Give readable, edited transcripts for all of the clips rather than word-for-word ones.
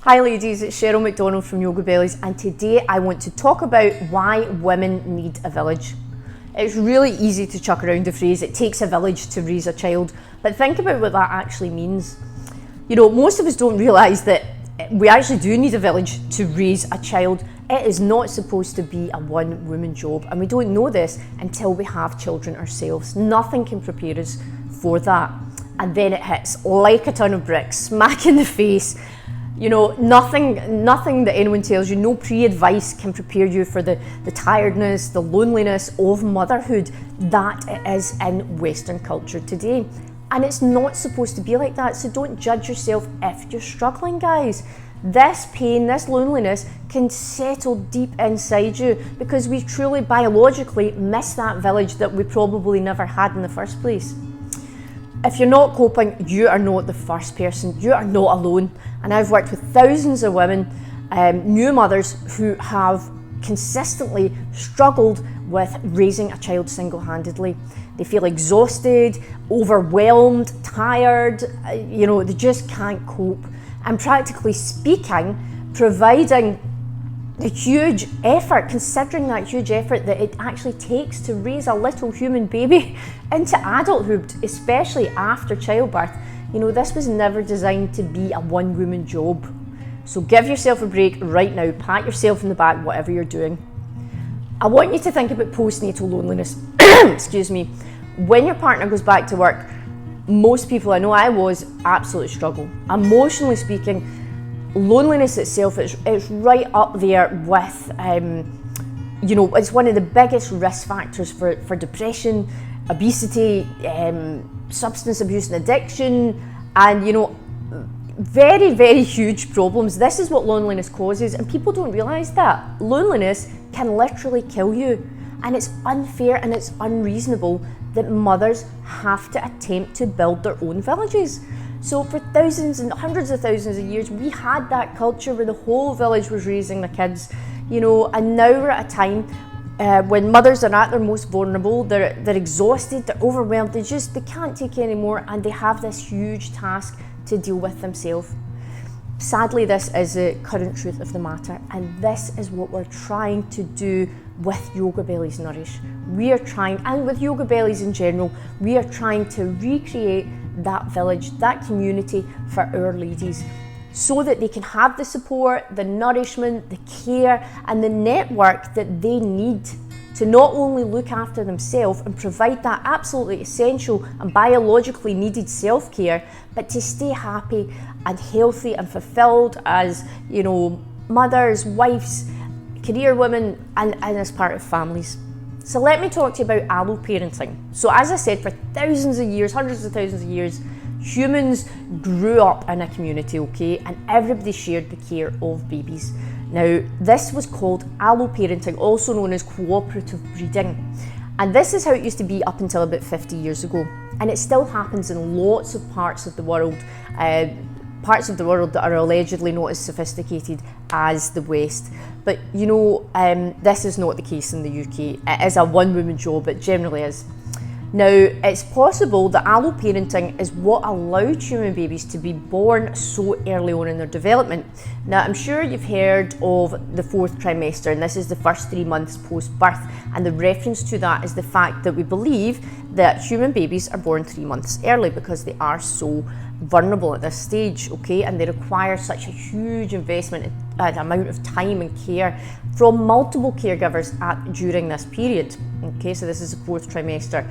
Hi ladies, it's Cheryl McDonald from Yoga Bellies, and today I want to talk about why women need a village. It's really easy to chuck around the phrase, it takes a village to raise a child, but think about what that actually means. You know, most of us don't realise that we actually do need a village to raise a child. It is not supposed to be a one-woman job, and we don't know this until we have children ourselves. Nothing can prepare us for that. And then it hits like a ton of bricks, smack in the face. You know, nothing that anyone tells you, no pre-advice can prepare you for the tiredness, the loneliness of motherhood that it is in Western culture today. And it's not supposed to be like that, so don't judge yourself if you're struggling, guys. This pain, this loneliness can settle deep inside you because we truly biologically miss that village that we probably never had in the first place. If you're not coping, you are not the first person. You are not alone. And I've worked with thousands of women, new mothers, who have consistently struggled with raising a child single-handedly. They feel exhausted, overwhelmed, tired, they just can't cope. And practically speaking, providing the huge effort, considering that huge effort that it actually takes to raise a little human baby into adulthood, especially after childbirth, this was never designed to be a one-woman job. So give yourself a break right now, pat yourself in the back, whatever you're doing. I want you to think about postnatal loneliness. Excuse me. When your partner goes back to work, most people, I know I was, absolutely struggle. Emotionally speaking, loneliness itself is right up there with, it's one of the biggest risk factors for depression, obesity, substance abuse and addiction, and very, very huge problems. This is what loneliness causes, and people don't realise that. Loneliness can literally kill you, and it's unfair and it's unreasonable that mothers have to attempt to build their own villages. So for thousands and hundreds of thousands of years, we had that culture where the whole village was raising the kids, and now we're at a time when mothers are at their most vulnerable, they're exhausted, they're overwhelmed, they can't take anymore, and they have this huge task to deal with themselves. Sadly, this is the current truth of the matter, and this is what we're trying to do with Yoga Bellies Nourish. We are trying, and with Yoga Bellies in general, we are trying to recreate that village, that community for our ladies, so that they can have the support, the nourishment, the care, and the network that they need to not only look after themselves and provide that absolutely essential and biologically needed self-care, but to stay happy and healthy and fulfilled as, mothers, wives, career women, and as part of families. So let me talk to you about alloparenting. So as I said, for thousands of years, hundreds of thousands of years, humans grew up in a community, okay, and everybody shared the care of babies. Now, this was called alloparenting, also known as cooperative breeding. And this is how it used to be up until about 50 years ago. And it still happens in lots of parts of the world that are allegedly not as sophisticated as the West. But this is not the case in the UK. It is a one-woman job, it generally is. Now, it's possible that alloparenting is what allowed human babies to be born so early on in their development. Now, I'm sure you've heard of the 4th trimester, and this is the first 3 months post-birth, and the reference to that is the fact that we believe that human babies are born 3 months early because they are so vulnerable at this stage, okay, and they require such a huge investment and amount of time and care from multiple caregivers during this period, okay, so this is the 4th trimester.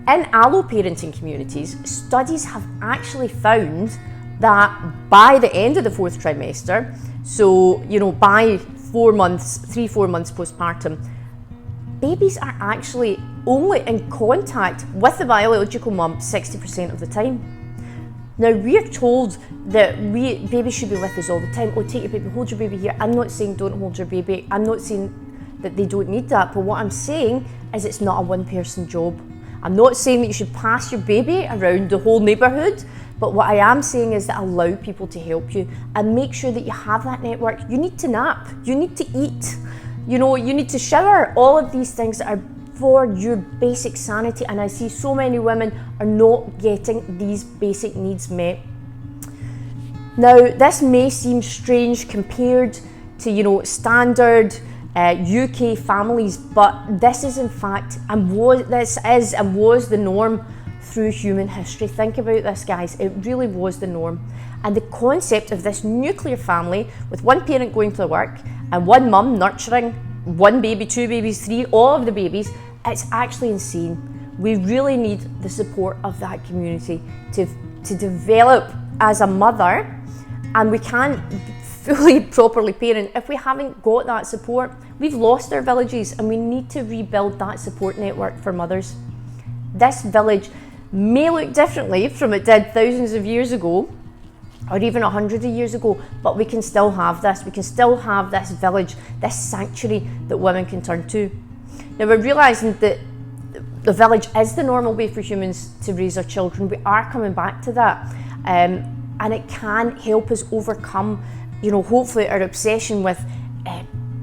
In alloparenting communities, studies have actually found that by the end of the 4th trimester, so by 4 months, 3-4 months postpartum, babies are actually only in contact with the biological mum 60% of the time. Now, we are told that babies should be with us all the time. Oh, take your baby, hold your baby here. I'm not saying don't hold your baby. I'm not saying that they don't need that. But what I'm saying is it's not a one-person job. I'm not saying that you should pass your baby around the whole neighbourhood. But what I am saying is that allow people to help you and make sure that you have that network. You need to nap. You need to eat. You need to shower. All of these things are for your basic sanity, and I see so many women are not getting these basic needs met. Now, this may seem strange compared to, standard UK families, but this is in fact and was the norm through human history. Think about this, guys. It really was the norm. And the concept of this nuclear family with one parent going to work and one mum nurturing one baby, two babies, three, all of the babies, it's actually insane. We really need the support of that community to develop as a mother, and we can't fully properly parent if we haven't got that support. We've lost our villages and we need to rebuild that support network for mothers. This village may look differently from it did thousands of years ago or even 100 years ago, but we can still have this. We can still have this village, this sanctuary that women can turn to. Now, we're realising that the village is the normal way for humans to raise our children. We are coming back to that, and it can help us overcome, hopefully our obsession with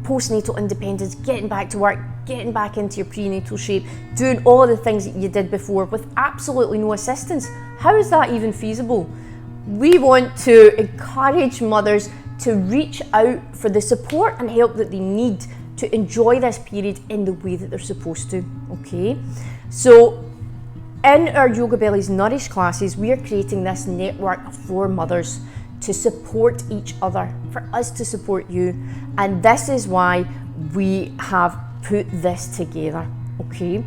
postnatal independence, getting back to work, getting back into your prenatal shape, doing all the things that you did before with absolutely no assistance. How is that even feasible? We want to encourage mothers to reach out for the support and help that they need to enjoy this period in the way that they're supposed to, okay? So in our Yoga Bellies Nourish classes, we are creating this network for mothers to support each other, for us to support you. And this is why we have put this together, okay?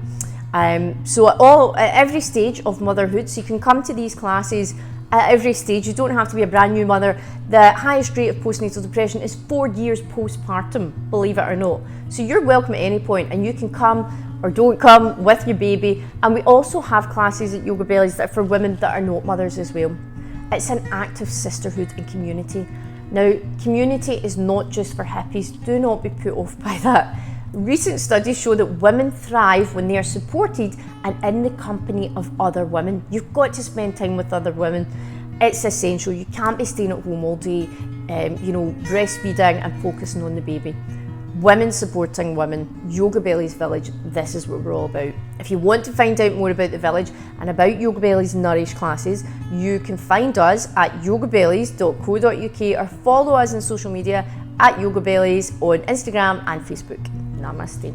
So at every stage of motherhood, so you can come to these classes at every stage. You don't have to be a brand new mother. The highest rate of postnatal depression is 4 years postpartum, believe it or not. So you're welcome at any point, and you can come or don't come with your baby. And we also have classes at Yoga Bellies that are for women that are not mothers as well. It's an act of sisterhood and community. Now, community is not just for hippies. Do not be put off by that. Recent studies show that women thrive when they are supported and in the company of other women. You've got to spend time with other women. It's essential. You can't be staying at home all day, breastfeeding and focusing on the baby. Women supporting women, Yoga Bellies Village, this is what we're all about. If you want to find out more about the village and about Yoga Bellies Nourish classes, you can find us at yogabellies.co.uk or follow us on social media at Yoga Bellies on Instagram and Facebook. Namaste.